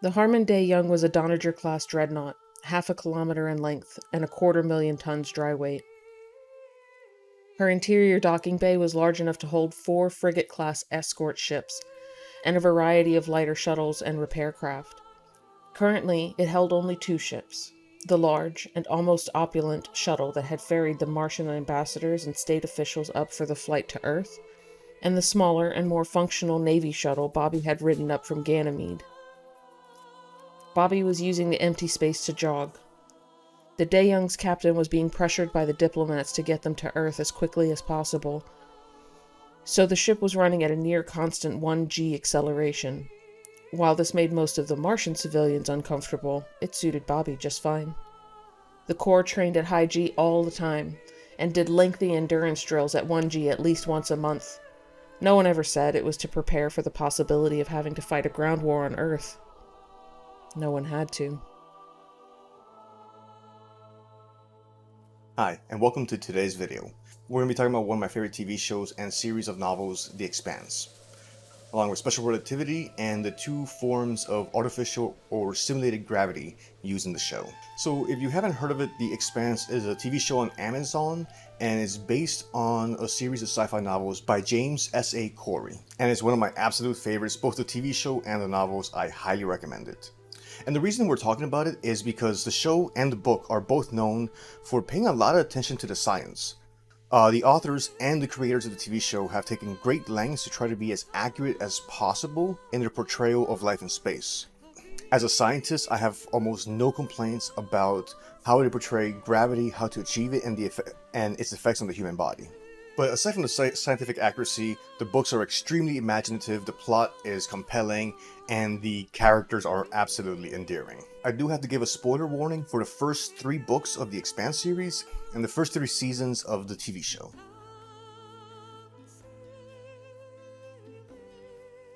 The Harmon Day Young was a Doniger-class dreadnought, half a kilometer in length and 250,000 tons dry weight. Her interior docking bay was large enough to hold 4 frigate-class escort ships and a variety of lighter shuttles and repair craft. Currently, it held only 2 ships, the large and almost opulent shuttle that had ferried the Martian ambassadors and state officials up for the flight to Earth, and the smaller and more functional Navy shuttle Bobby had ridden up from Ganymede. Bobby was using the empty space to jog. The Day Young's captain was being pressured by the diplomats to get them to Earth as quickly as possible, so the ship was running at a near constant 1G acceleration. While this made most of the Martian civilians uncomfortable, it suited Bobby just fine. The Corps trained at high G all the time, and did lengthy endurance drills at 1G at least once a month. No one ever said it was to prepare for the possibility of having to fight a ground war on Earth. No one had to. Hi, and welcome to today's video. We're going to be talking about one of my favorite TV shows and series of novels, The Expanse, along with special relativity and the 2 forms of artificial or simulated gravity used in the show. So if you haven't heard of it, The Expanse is a TV show on Amazon and is based on a series of sci-fi novels by James S.A. Corey. And it's one of my absolute favorites, both the TV show and the novels. I highly recommend it. And the reason we're talking about it is because the show and the book are both known for paying a lot of attention to the science. The authors and the creators of the TV show have taken great lengths to try to be as accurate as possible in their portrayal of life in space. As a scientist, I have almost no complaints about how they portray gravity, how to achieve it, and its effects on the human body. But aside from the scientific accuracy, the books are extremely imaginative, the plot is compelling, and the characters are absolutely endearing. I do have to give a spoiler warning for the first 3 books of the Expanse series and the first 3 seasons of the TV show.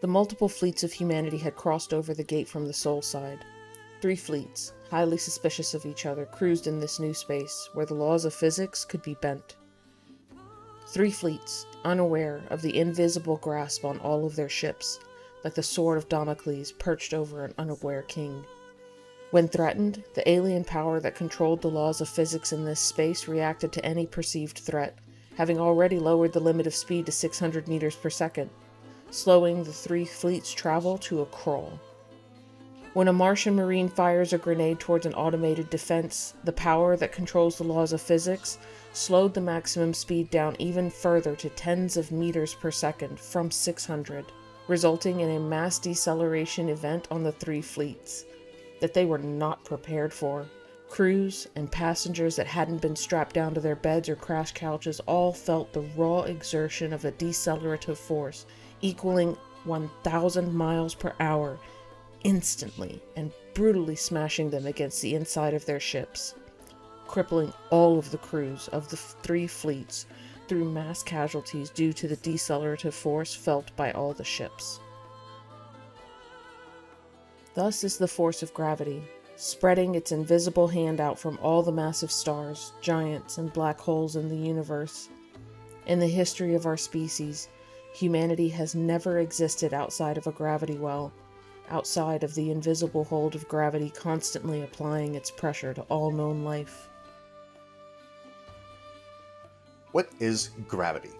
The multiple fleets of humanity had crossed over the gate from the Sol side. 3 fleets, highly suspicious of each other, cruised in this new space where the laws of physics could be bent. 3 fleets, unaware of the invisible grasp on all of their ships, like the sword of Damocles perched over an unaware king. When threatened, the alien power that controlled the laws of physics in this space reacted to any perceived threat, having already lowered the limit of speed to 600 meters per second, slowing the 3 fleets' travel to a crawl. When a Martian Marine fires a grenade towards an automated defense, the power that controls the laws of physics slowed the maximum speed down even further to tens of meters per second from 600, resulting in a mass deceleration event on the 3 fleets that they were not prepared for. Crews and passengers that hadn't been strapped down to their beds or crash couches all felt the raw exertion of a decelerative force equaling 1,000 miles per hour instantly and brutally smashing them against the inside of their ships, crippling all of the crews of the 3 fleets through mass casualties due to the decelerative force felt by all the ships. Thus is the force of gravity, spreading its invisible hand out from all the massive stars, giants, and black holes in the universe. In the history of our species, humanity has never existed outside of a gravity well, outside of the invisible hold of gravity constantly applying its pressure to all known life. What is gravity?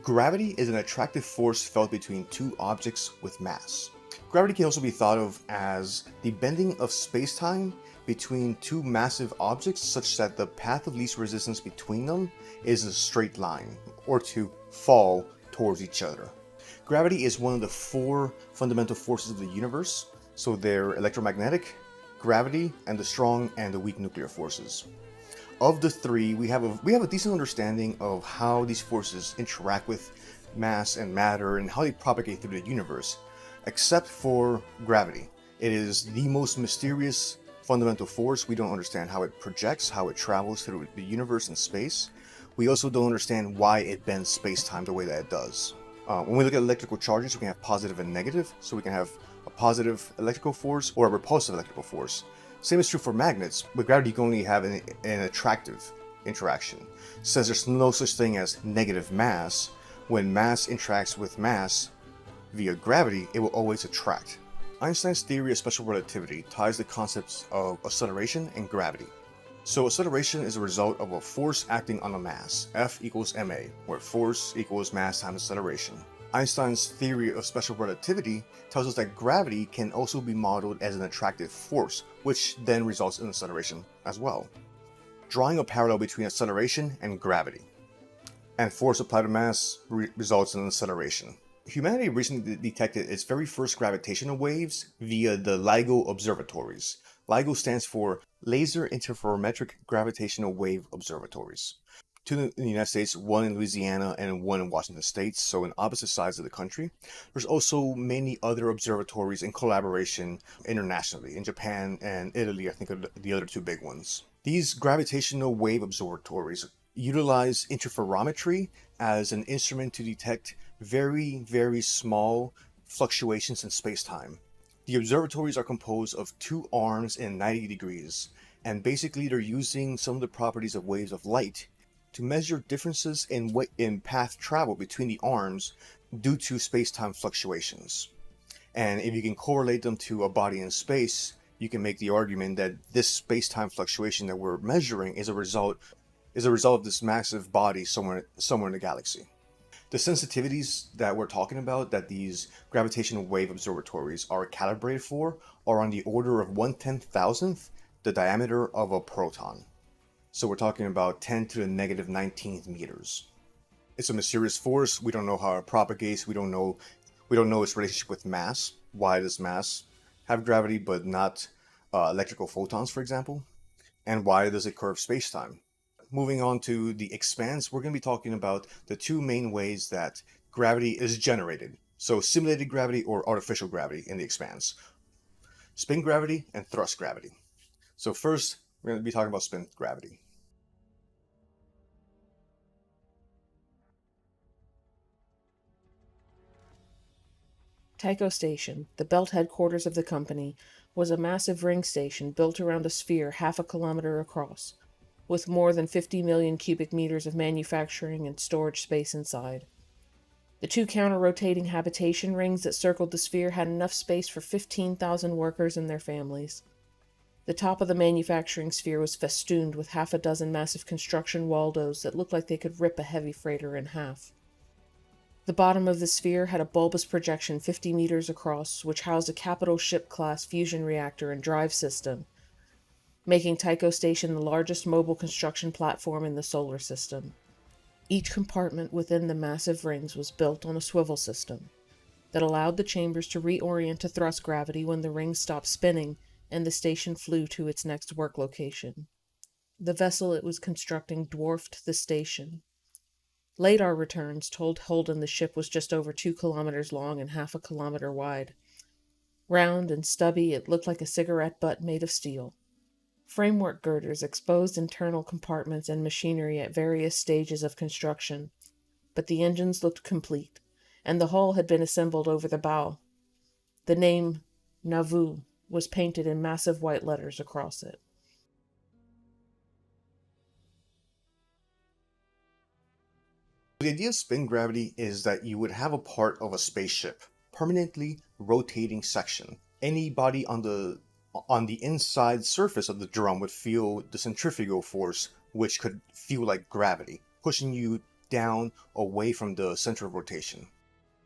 Gravity is an attractive force felt between 2 objects with mass. Gravity can also be thought of as the bending of space-time between 2 massive objects such that the path of least resistance between them is a straight line, or to fall towards each other. Gravity is one of the 4 fundamental forces of the universe, so they're electromagnetic, gravity, and the strong and the weak nuclear forces. Of the 3, we have a decent understanding of how these forces interact with mass and matter and how they propagate through the universe, except for gravity. It is the most mysterious fundamental force. We don't understand how it projects, how it travels through the universe and space. We also don't understand why it bends space-time the way that it does. When we look at electrical charges, we can have positive and negative, so we can have a positive electrical force or a repulsive electrical force. Same is true for magnets. With gravity, you can only have an attractive interaction. Since there's no such thing as negative mass, when mass interacts with mass via gravity, it will always attract. Einstein's theory of special relativity ties the concepts of acceleration and gravity. So acceleration is a result of a force acting on a mass, F equals ma, where force equals mass times acceleration. Einstein's theory of special relativity tells us that gravity can also be modeled as an attractive force, which then results in acceleration as well, drawing a parallel between acceleration and gravity. And force applied to mass results in acceleration. Humanity recently detected its very first gravitational waves via the LIGO observatories. LIGO stands for Laser Interferometric Gravitational Wave Observatories. Two in the United States, one in Louisiana and one in Washington State, so in opposite sides of the country. There's also many other observatories in collaboration internationally. In Japan and Italy, I think, are the other two big ones. These gravitational wave observatories utilize interferometry as an instrument to detect very, very small fluctuations in space-time. The observatories are composed of two arms in 90 degrees, and basically they're using some of the properties of waves of light to measure differences in path travel between the arms due to space-time fluctuations. And if you can correlate them to a body in space, you can make the argument that this space-time fluctuation that we're measuring is a result of this massive body somewhere in the galaxy. The sensitivities that we're talking about that these gravitational wave observatories are calibrated for are on the order of 1/10,000th the diameter of a proton. So we're talking about 10 to the negative 19th meters. It's a mysterious force. We don't know how it propagates. We don't know its relationship with mass. Why does mass have gravity but not electrical photons, for example? And why does it curve space-time? Moving on to the Expanse, we're going to be talking about the two main ways that gravity is generated. So simulated gravity or artificial gravity in the Expanse. Spin gravity and thrust gravity. So first, we're going to be talking about spin gravity. Tycho Station, the belt headquarters of the company, was a massive ring station built around a sphere half a kilometer across, with more than 50 million cubic meters of manufacturing and storage space inside. The two counter-rotating habitation rings that circled the sphere had enough space for 15,000 workers and their families. The top of the manufacturing sphere was festooned with half a dozen massive construction Waldos that looked like they could rip a heavy freighter in half. The bottom of the sphere had a bulbous projection 50 meters across, which housed a capital ship-class fusion reactor and drive system, making Tycho Station the largest mobile construction platform in the solar system. Each compartment within the massive rings was built on a swivel system that allowed the chambers to reorient to thrust gravity when the rings stopped spinning and the station flew to its next work location. The vessel it was constructing dwarfed the station. Radar returns told Holden the ship was just over 2 kilometers long and half a kilometer wide. Round and stubby, it looked like a cigarette butt made of steel. Framework girders exposed internal compartments and machinery at various stages of construction, but the engines looked complete, and the hull had been assembled over the bow. The name Nauvoo was painted in massive white letters across it. The idea of spin gravity is that you would have a part of a spaceship permanently rotating section. Anybody on the inside surface of the drum would feel the centrifugal force, which could feel like gravity, pushing you down away from the center of rotation.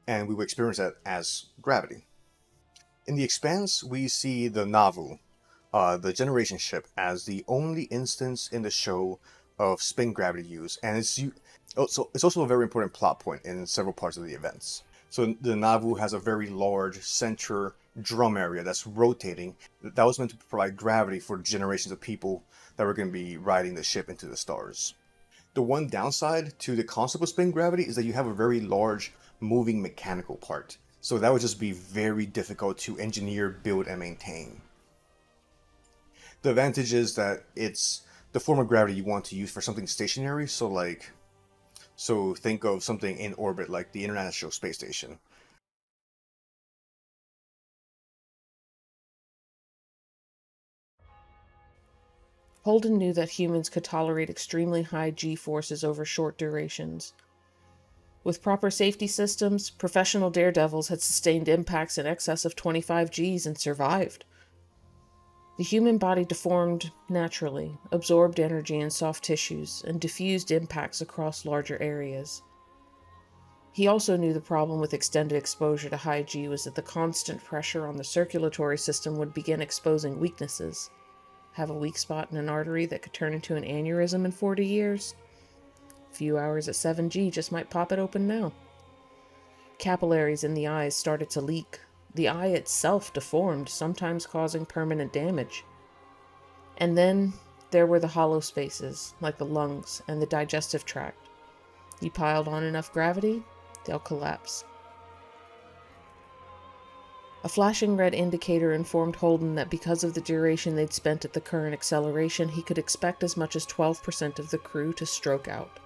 And we would experience that as gravity. In the Expanse, we see the Nauvoo, the generation ship, as the only instance in the show of spin gravity use, and it's also a very important plot point in several parts of the events. So the Nauvoo has a very large center drum area that's rotating. That was meant to provide gravity for generations of people that were going to be riding the ship into the stars. The one downside to the concept of spin gravity is that you have a very large moving mechanical part. So that would just be very difficult to engineer, build, and maintain. The advantage is that it's the form of gravity you want to use for something stationary. So think of something in orbit like the International Space Station. Holden knew that humans could tolerate extremely high G-forces over short durations. With proper safety systems, professional daredevils had sustained impacts in excess of 25 Gs and survived. The human body deformed naturally, absorbed energy in soft tissues, and diffused impacts across larger areas. He also knew the problem with extended exposure to high G was that the constant pressure on the circulatory system would begin exposing weaknesses. Have a weak spot in an artery that could turn into an aneurysm in 40 years? A few hours at 7G just might pop it open now. Capillaries in the eyes started to leak. The eye itself deformed, sometimes causing permanent damage. And then there were the hollow spaces, like the lungs and the digestive tract. You piled on enough gravity, they'll collapse. A flashing red indicator informed Holden that because of the duration they'd spent at the current acceleration, he could expect as much as 12% of the crew to stroke out.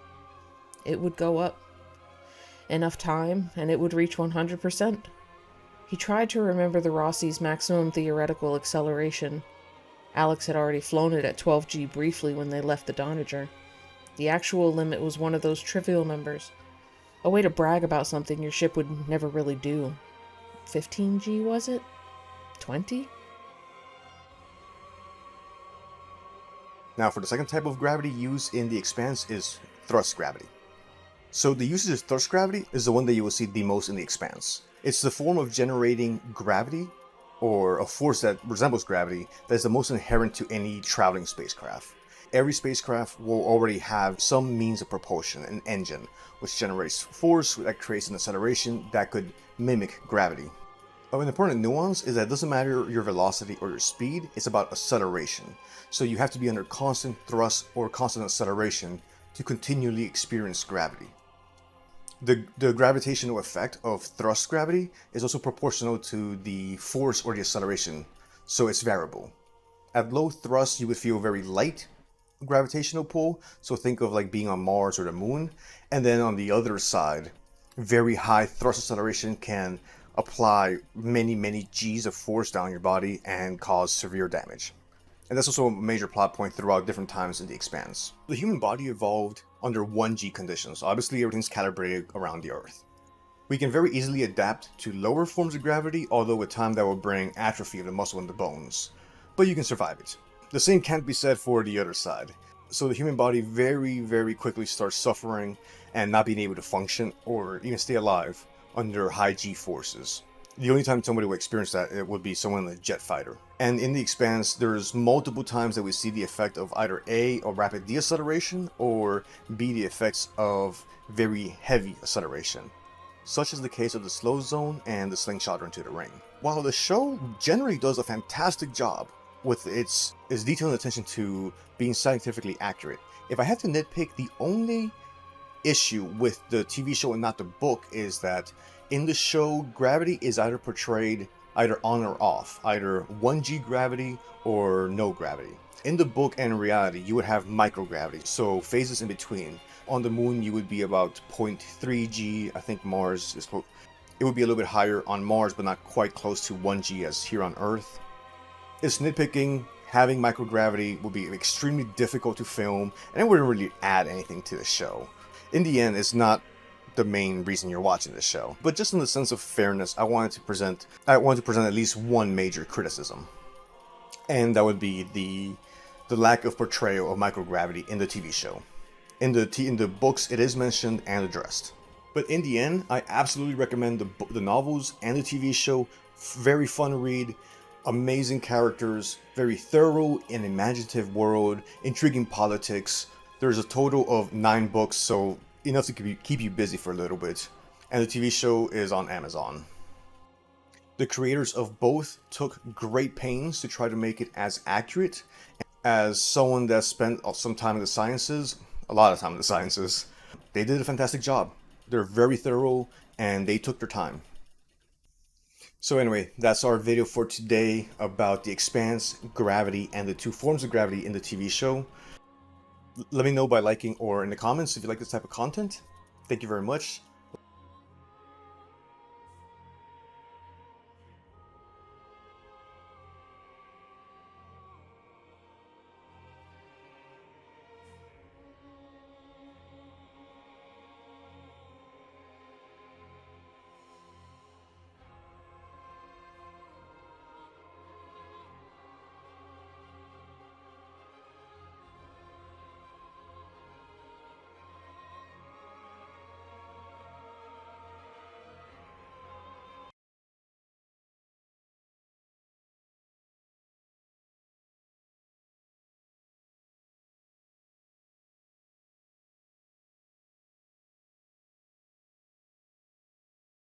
It would go up. Enough time, and it would reach 100%. He tried to remember the Rossi's maximum theoretical acceleration. Alex had already flown it at 12G briefly when they left the Donager. The actual limit was one of those trivial numbers. A way to brag about something your ship would never really do. 15G, was it? 20? Now, for the second type of gravity used in the Expanse is thrust gravity. So the usage of thrust gravity is the one that you will see the most in the Expanse. It's the form of generating gravity, or a force that resembles gravity, that is the most inherent to any traveling spacecraft. Every spacecraft will already have some means of propulsion, an engine, which generates force that creates an acceleration that could mimic gravity. An important nuance is that it doesn't matter your velocity or your speed, it's about acceleration. So you have to be under constant thrust or constant acceleration to continually experience gravity. The gravitational effect of thrust gravity is also proportional to the force or the acceleration, so it's variable. At low thrust, you would feel very light gravitational pull, so think of like being on Mars or the moon. And then on the other side, very high thrust acceleration can apply many G's of force down your body and cause severe damage. And that's also a major plot point throughout different times in the Expanse. The human body evolved under 1G conditions. Obviously, everything's calibrated around the Earth. We can very easily adapt to lower forms of gravity, although with time that will bring atrophy of the muscle and the bones. But you can survive it. The same can't be said for the other side. So the human body very quickly starts suffering and not being able to function or even stay alive under high G forces. The only time somebody will experience that, it would be someone in a jet fighter. And in the Expanse, there's multiple times that we see the effect of either A, a rapid deceleration, or B, the effects of very heavy acceleration, such as the case of the slow zone and the slingshot into the ring. While the show generally does a fantastic job with its detailed attention to being scientifically accurate, if I had to nitpick, the only issue with the TV show and not the book is that in the show, gravity is either portrayed either on or off, either 1G gravity or no gravity. In the book and reality, you would have microgravity, so phases in between. On the moon, you would be about 0.3G. I think Mars is close. It would be a little bit higher on Mars, but not quite close to 1G as here on Earth. It's nitpicking. Having microgravity would be extremely difficult to film, and it wouldn't really add anything to the show. In the end, it's not the main reason you're watching this show, but just in the sense of fairness, I wanted to present at least one major criticism, and that would be the lack of portrayal of microgravity in the TV show. In the books, it is mentioned and addressed, but in the end, I absolutely recommend the novels and the TV show. Very fun read, amazing characters, very thorough and imaginative world, intriguing politics. There's a total of 9 books, so enough to keep you busy for a little bit, and the TV show is on Amazon. The creators of both took great pains to try to make it as accurate. As someone that spent some time in the sciences, a lot of time in the sciences, they did a fantastic job. They're very thorough and they took their time. So anyway, that's our video for today about the Expanse, gravity, and the 2 forms of gravity in the TV show. Let me know by liking or in the comments if you like this type of content. Thank you very much.